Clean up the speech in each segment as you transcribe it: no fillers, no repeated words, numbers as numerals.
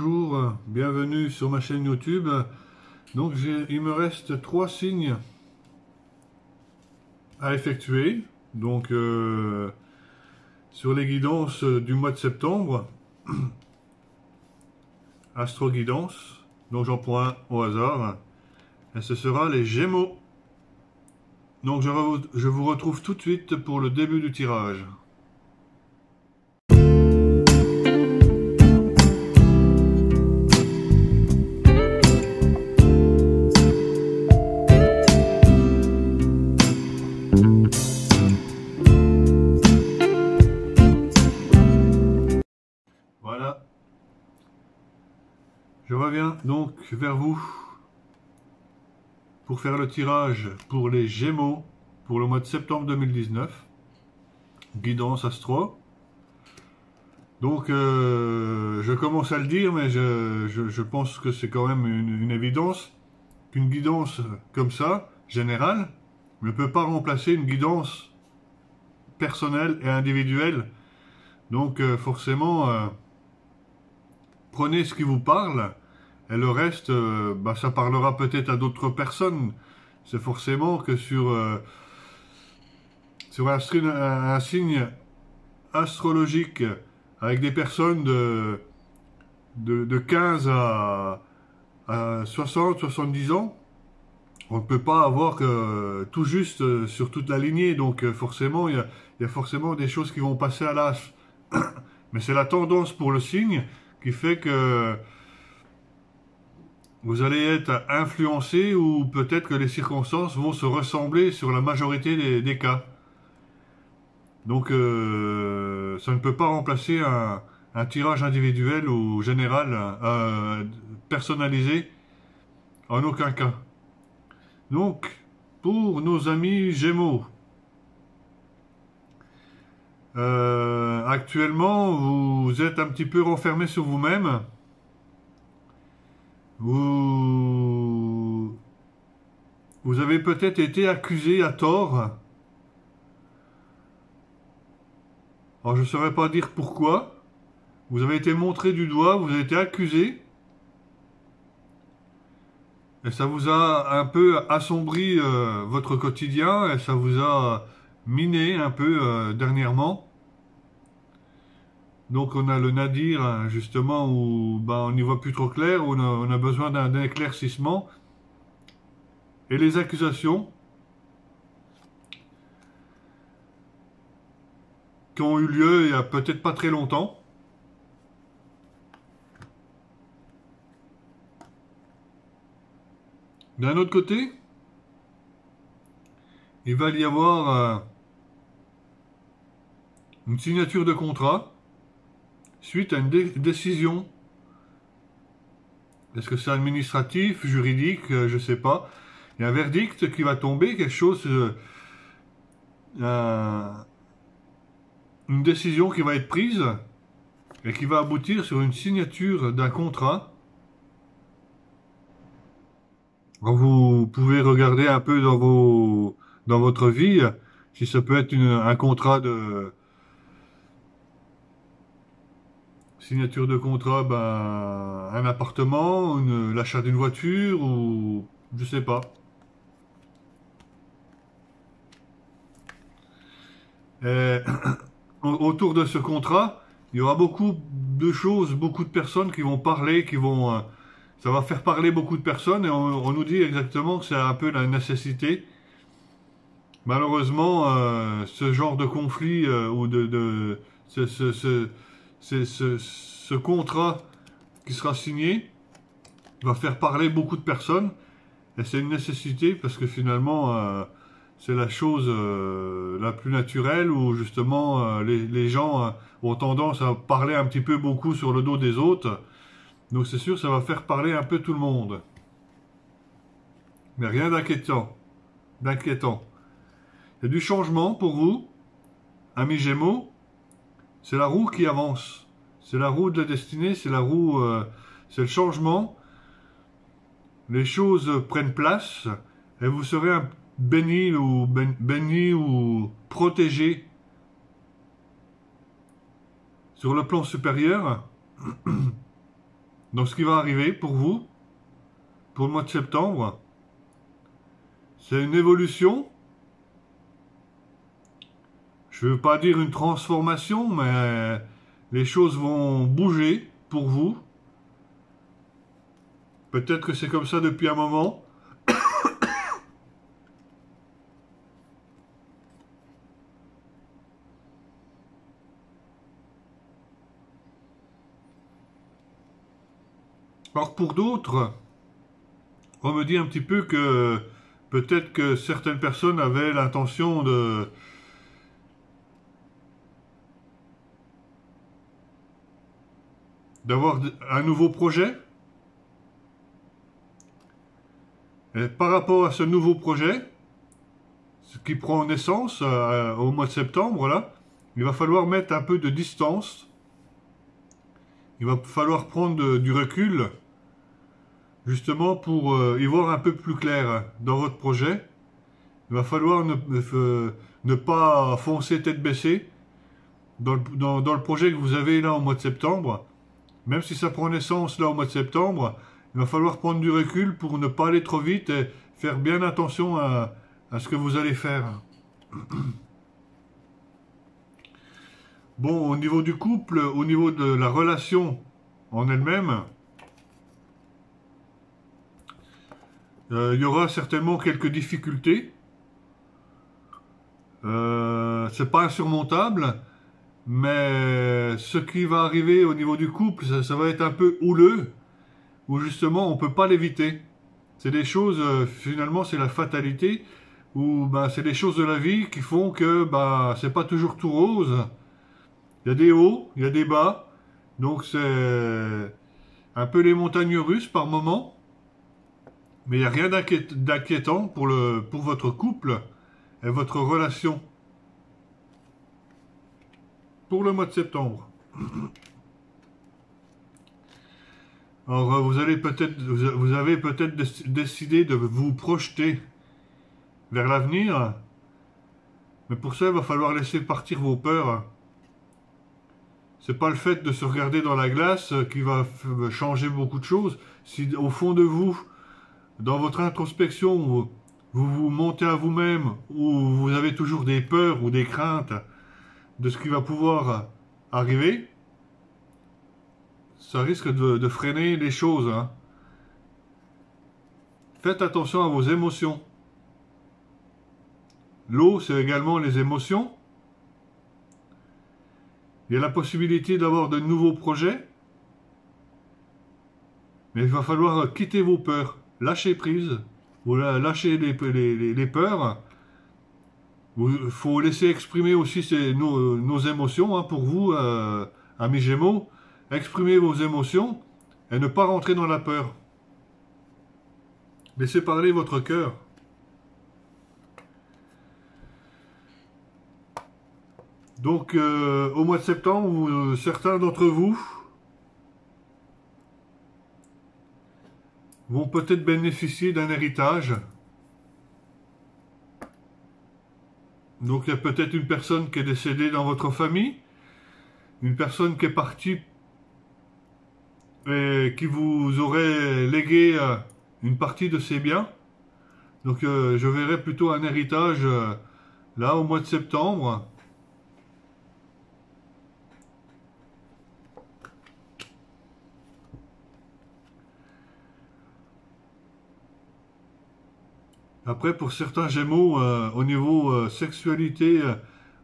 bonjour, bienvenue sur ma chaîne YouTube. Donc il me reste 3 signes à effectuer. Donc sur les guidances du mois de septembre, Astro Guidance. Donc j'en prends un au hasard. Et ce sera les Gémeaux. Donc je vous retrouve tout de suite pour le début du tirage. Voilà. Je reviens donc vers vous pour faire le tirage pour les Gémeaux pour le mois de septembre 2019. Guidance Astro. Donc je commence à le dire, mais je pense que c'est quand même une évidence qu'une guidance comme ça, générale, ne peut pas remplacer une guidance personnelle et individuelle. Donc forcément, prenez ce qui vous parle, et le reste, ça parlera peut-être à d'autres personnes. C'est forcément que sur un signe astrologique avec des personnes de 15 à 60, 70 ans, on ne peut pas avoir tout juste sur toute la lignée. Donc forcément, il y a forcément des choses qui vont passer à l'as. Mais c'est la tendance pour le signe qui fait que vous allez être influencé, ou peut-être que les circonstances vont se ressembler sur la majorité des cas. Donc ça ne peut pas remplacer un tirage individuel ou général, personnalisé, en aucun cas. Donc, pour nos amis Gémeaux, actuellement, vous êtes un petit peu renfermé sur vous-même. Vous avez peut-être été accusé à tort. Alors, je ne saurais pas dire pourquoi. Vous avez été montré du doigt, vous avez été accusé. Et ça vous a un peu assombri votre quotidien, et ça vous a miné un peu dernièrement. Donc on a le nadir, justement, où on n'y voit plus trop clair, où on a besoin d'un éclaircissement. Et les accusations qui ont eu lieu il y a peut-être pas très longtemps. D'un autre côté, il va y avoir une signature de contrat suite à une décision. Est-ce que c'est administratif, juridique, je ne sais pas. Il y a un verdict qui va tomber, quelque chose, une décision qui va être prise et qui va aboutir sur une signature d'un contrat. Alors vous pouvez regarder un peu dans votre vie si ça peut être un contrat de signature de contrat, un appartement, l'achat d'une voiture, ou je sais pas. Et, autour de ce contrat, il y aura beaucoup de choses, beaucoup de personnes qui vont parler, ça va faire parler beaucoup de personnes, et on nous dit exactement que c'est un peu la nécessité. Malheureusement, ce genre de conflit ou ce contrat qui sera signé va faire parler beaucoup de personnes, et c'est une nécessité parce que finalement c'est la chose la plus naturelle, où justement les gens ont tendance à parler un petit peu beaucoup sur le dos des autres. Donc c'est sûr, ça va faire parler un peu tout le monde. Mais rien d'inquiétant. Il y a du changement pour vous, amis Gémeaux. C'est la roue qui avance. C'est la roue de la destinée, c'est la roue, c'est le changement. Les choses prennent place et vous serez béni ou protégé sur le plan supérieur. Donc ce qui va arriver pour vous, pour le mois de septembre, c'est une évolution. Je ne veux pas dire une transformation, mais les choses vont bouger pour vous. Peut-être que c'est comme ça depuis un moment. Alors pour d'autres, on me dit un petit peu que peut-être que certaines personnes avaient l'intention d'avoir un nouveau projet. Et par rapport à ce nouveau projet, ce qui prend naissance au mois de septembre, là, il va falloir mettre un peu de distance. Il va falloir prendre du recul, justement pour y voir un peu plus clair dans votre projet. Il va falloir ne pas foncer tête baissée dans le projet que vous avez là au mois de septembre. Même si ça prend naissance là au mois de septembre, il va falloir prendre du recul pour ne pas aller trop vite et faire bien attention à ce que vous allez faire. Bon, au niveau du couple, au niveau de la relation en elle-même, il y aura certainement quelques difficultés. C'est pas insurmontable, mais ce qui va arriver au niveau du couple, ça va être un peu houleux, où justement on peut pas l'éviter. C'est des choses, finalement c'est la fatalité, où ben, c'est des choses de la vie qui font que ben, c'est pas toujours tout rose. Il y a des hauts, il y a des bas, donc c'est un peu les montagnes russes par moment, mais il n'y a rien d'inquiétant pour votre couple et votre relation pour le mois de septembre. Alors vous avez peut-être décidé de vous projeter vers l'avenir, mais pour ça il va falloir laisser partir vos peurs. C'est pas le fait de se regarder dans la glace qui va changer beaucoup de choses. Si au fond de vous, dans votre introspection, vous vous montez à vous-même, ou vous avez toujours des peurs ou des craintes de ce qui va pouvoir arriver, ça risque de freiner les choses. Hein. Faites attention à vos émotions. L'eau, c'est également les émotions. Il y a la possibilité d'avoir de nouveaux projets, mais il va falloir quitter vos peurs, lâcher prise, ou lâcher les peurs. Il faut laisser exprimer aussi nos émotions, hein, pour vous, amis Gémeaux. Exprimez vos émotions et ne pas rentrer dans la peur. Laissez parler votre cœur. Donc, au mois de septembre, certains d'entre vous vont peut-être bénéficier d'un héritage. Donc, il y a peut-être une personne qui est décédée dans votre famille, une personne qui est partie et qui vous aurait légué une partie de ses biens. Donc, je verrais plutôt un héritage là, au mois de septembre. Après, pour certains Gémeaux, au niveau sexualité,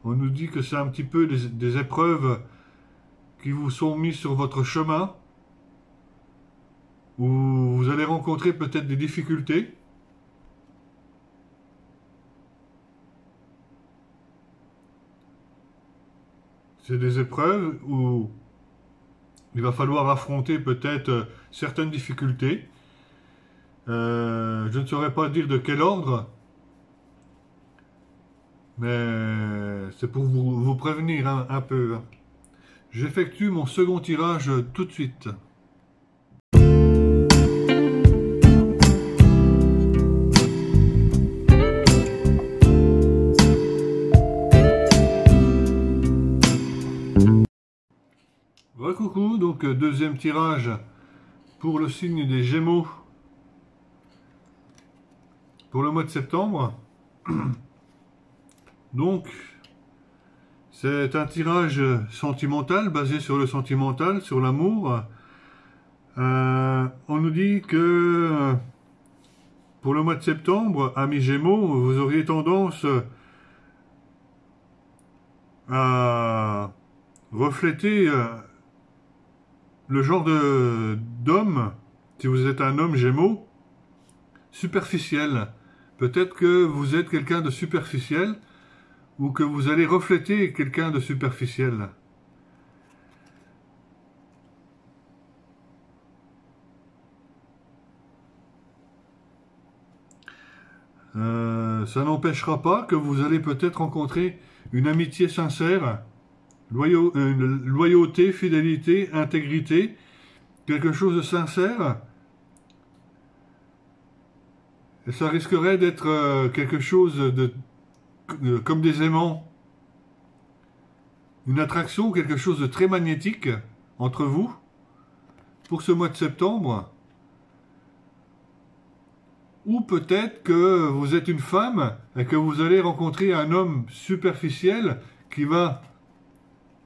on nous dit que c'est un petit peu des épreuves qui vous sont mises sur votre chemin, où vous allez rencontrer peut-être des difficultés. C'est des épreuves où il va falloir affronter peut-être certaines difficultés. Je ne saurais pas dire de quel ordre, mais c'est pour vous prévenir un peu. J'effectue mon second tirage tout de suite. Coucou, donc deuxième tirage pour le signe des Gémeaux pour le mois de septembre. Donc, c'est un tirage sentimental, basé sur le sentimental, sur l'amour. On nous dit que pour le mois de septembre, amis Gémeaux, vous auriez tendance à refléter le genre d'homme, si vous êtes un homme Gémeaux, superficiel. Peut-être que vous êtes quelqu'un de superficiel ou que vous allez refléter quelqu'un de superficiel. Ça n'empêchera pas que vous allez peut-être rencontrer une amitié sincère, loyauté, fidélité, intégrité, quelque chose de sincère. Et ça risquerait d'être quelque chose comme des aimants. Une attraction, quelque chose de très magnétique entre vous pour ce mois de septembre. Ou peut-être que vous êtes une femme et que vous allez rencontrer un homme superficiel qui va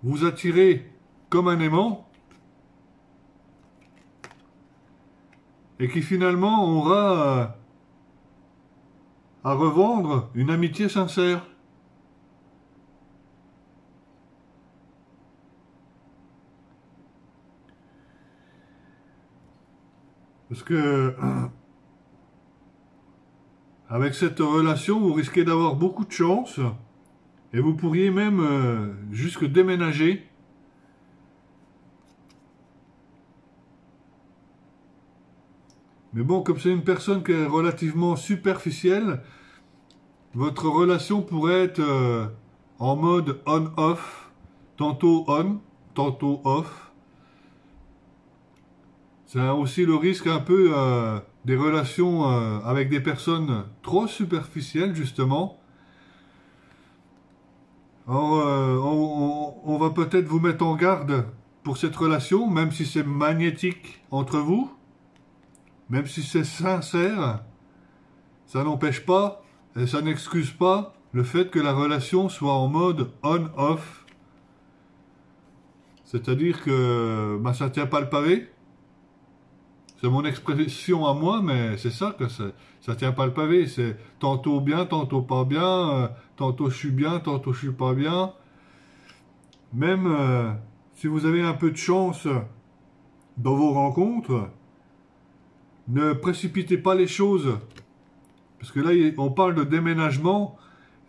vous attirer comme un aimant et qui finalement aura à revendre une amitié sincère. Parce que avec cette relation, vous risquez d'avoir beaucoup de chance et vous pourriez même jusque déménager. Mais bon, comme c'est une personne qui est relativement superficielle, votre relation pourrait être en mode on-off, tantôt on, tantôt off. C'est aussi le risque un peu des relations avec des personnes trop superficielles, justement. Alors, on va peut-être vous mettre en garde pour cette relation, même si c'est magnétique entre vous, même si c'est sincère, ça n'empêche pas, et ça n'excuse pas le fait que la relation soit en mode on-off. C'est-à-dire que ça ne tient pas le pavé. C'est mon expression à moi, mais c'est ça que ça tient pas le pavé. C'est tantôt bien, tantôt pas bien, tantôt je suis bien, tantôt je suis pas bien. Même si vous avez un peu de chance dans vos rencontres, ne précipitez pas les choses. Parce que là, on parle de déménagement.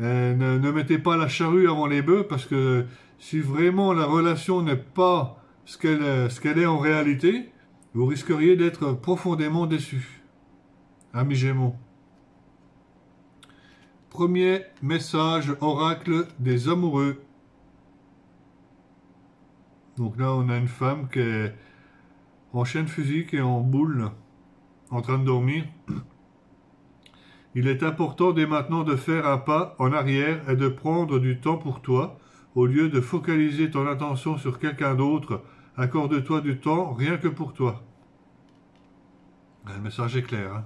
Ne mettez pas la charrue avant les bœufs, parce que si vraiment la relation n'est pas ce qu'elle est en réalité, vous risqueriez d'être profondément déçu. Amis Gémeaux. Premier message oracle des amoureux. Donc là, on a une femme qui est en chaîne physique et en boule, en train de dormir. Il est important dès maintenant de faire un pas en arrière et de prendre du temps pour toi, au lieu de focaliser ton attention sur quelqu'un d'autre. Accorde-toi du temps rien que pour toi. Le message est clair. Hein.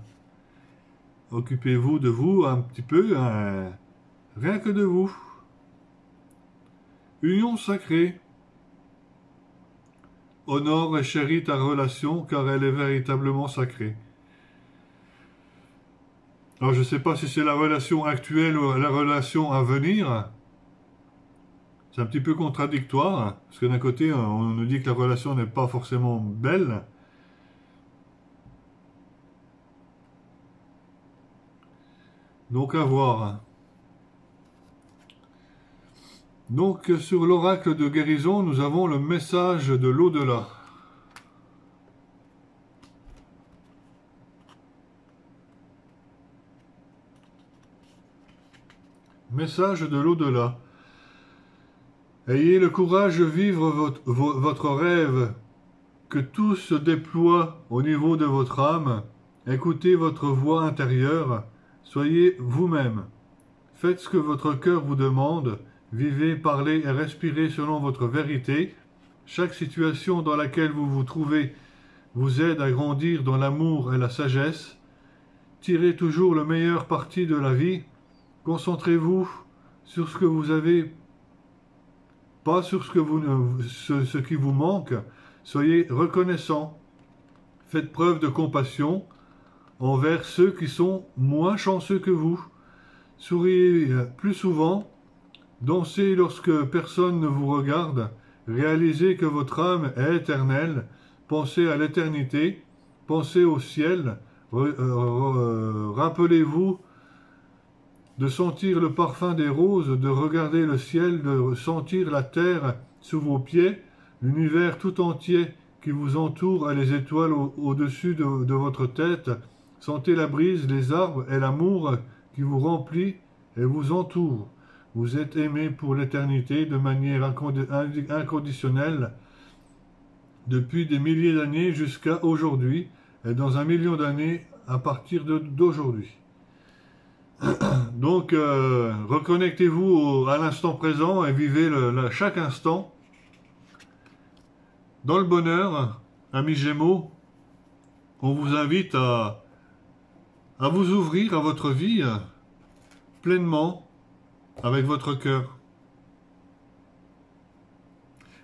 Occupez-vous de vous un petit peu, hein, rien que de vous. Union sacrée. Honore et chéris ta relation car elle est véritablement sacrée. Alors je ne sais pas si c'est la relation actuelle ou la relation à venir. C'est un petit peu contradictoire, hein, parce que d'un côté on nous dit que la relation n'est pas forcément belle. Donc à voir. Donc sur l'oracle de guérison, nous avons le message de l'au-delà. Message de l'au-delà. Ayez le courage de vivre votre rêve, que tout se déploie au niveau de votre âme. Écoutez votre voix intérieure, soyez vous-même. Faites ce que votre cœur vous demande, vivez, parlez et respirez selon votre vérité. Chaque situation dans laquelle vous vous trouvez vous aide à grandir dans l'amour et la sagesse. Tirez toujours le meilleur parti de la vie. Concentrez-vous sur ce que vous avez, pas sur ce qui vous manque. Soyez reconnaissant. Faites preuve de compassion envers ceux qui sont moins chanceux que vous. Souriez plus souvent. Dansez lorsque personne ne vous regarde. Réalisez que votre âme est éternelle. Pensez à l'éternité. Pensez au ciel. Rappelez-vous de sentir le parfum des roses, de regarder le ciel, de sentir la terre sous vos pieds, l'univers tout entier qui vous entoure et les étoiles au-dessus de votre tête. Sentez la brise, les arbres et l'amour qui vous remplit et vous entoure. Vous êtes aimé pour l'éternité de manière inconditionnelle depuis des milliers d'années jusqu'à aujourd'hui et dans 1 million d'années à partir d'aujourd'hui. Donc, reconnectez-vous à l'instant présent et vivez chaque instant dans le bonheur. Amis Gémeaux, on vous invite à vous ouvrir à votre vie pleinement avec votre cœur.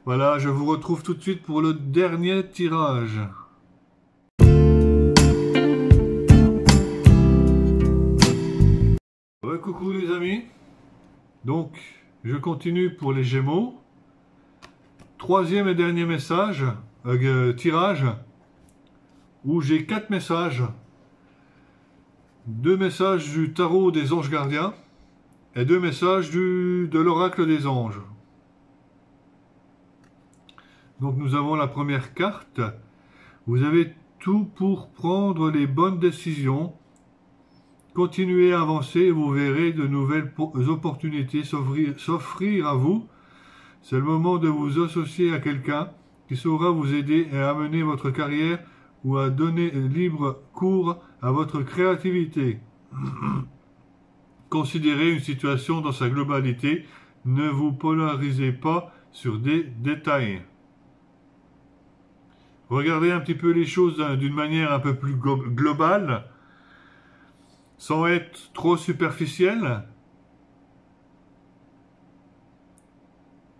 Voilà, je vous retrouve tout de suite pour le dernier tirage. Coucou les amis, donc je continue pour les Gémeaux. Troisième et dernier message, tirage, où j'ai 4 messages. 2 messages du tarot des anges gardiens et 2 messages de l'oracle des anges. Donc nous avons la première carte. Vous avez tout pour prendre les bonnes décisions. Continuez à avancer et vous verrez de nouvelles opportunités s'offrir à vous. C'est le moment de vous associer à quelqu'un qui saura vous aider et amener votre carrière ou à donner libre cours à votre créativité. Considérez une situation dans sa globalité. Ne vous polarisez pas sur des détails. Regardez un petit peu les choses d'une manière un peu plus globale. Sans être trop superficiel,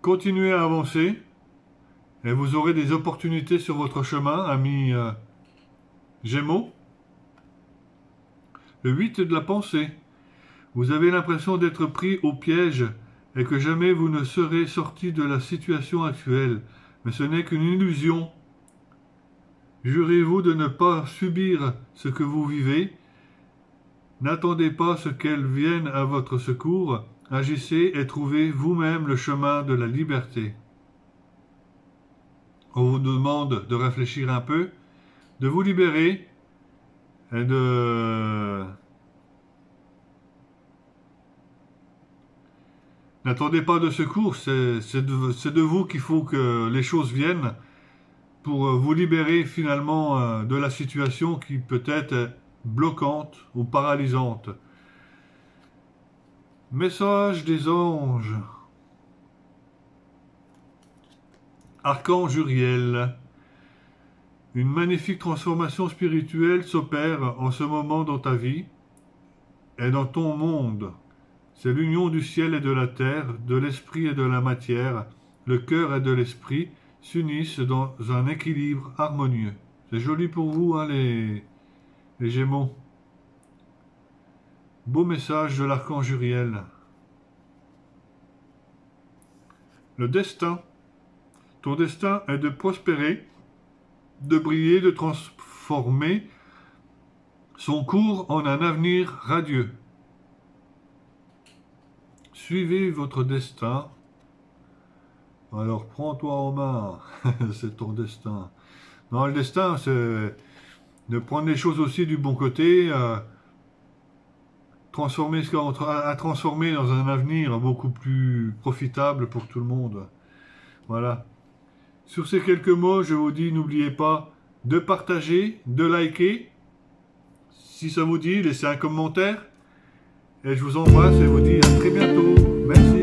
continuez à avancer et vous aurez des opportunités sur votre chemin, amis Gémeaux. Le 8 de la pensée. Vous avez l'impression d'être pris au piège et que jamais vous ne serez sorti de la situation actuelle, mais ce n'est qu'une illusion. Jurez-vous de ne pas subir ce que vous vivez. N'attendez pas ce qu'elles viennent à votre secours, agissez et trouvez vous-même le chemin de la liberté. On vous demande de réfléchir un peu, de vous libérer et de... N'attendez pas de secours, c'est de vous qu'il faut que les choses viennent pour vous libérer finalement de la situation qui peut-être est bloquante ou paralysante. Message des anges. Archange Uriel. Une magnifique transformation spirituelle s'opère en ce moment dans ta vie et dans ton monde. C'est l'union du ciel et de la terre, de l'esprit et de la matière. Le cœur et de l'esprit s'unissent dans un équilibre harmonieux. C'est joli pour vous, hein, les Gémeaux. Beau message de l'archange Uriel. Le destin. Ton destin est de prospérer, de briller, de transformer son cours en un avenir radieux. Suivez votre destin. Alors prends-toi en main. C'est ton destin. Non, le destin, c'est de prendre les choses aussi du bon côté, transformer à transformer dans un avenir beaucoup plus profitable pour tout le monde. Voilà. Sur ces quelques mots, je vous dis, n'oubliez pas de partager, de liker. Si ça vous dit, laissez un commentaire. Et je vous embrasse et vous dis à très bientôt. Merci.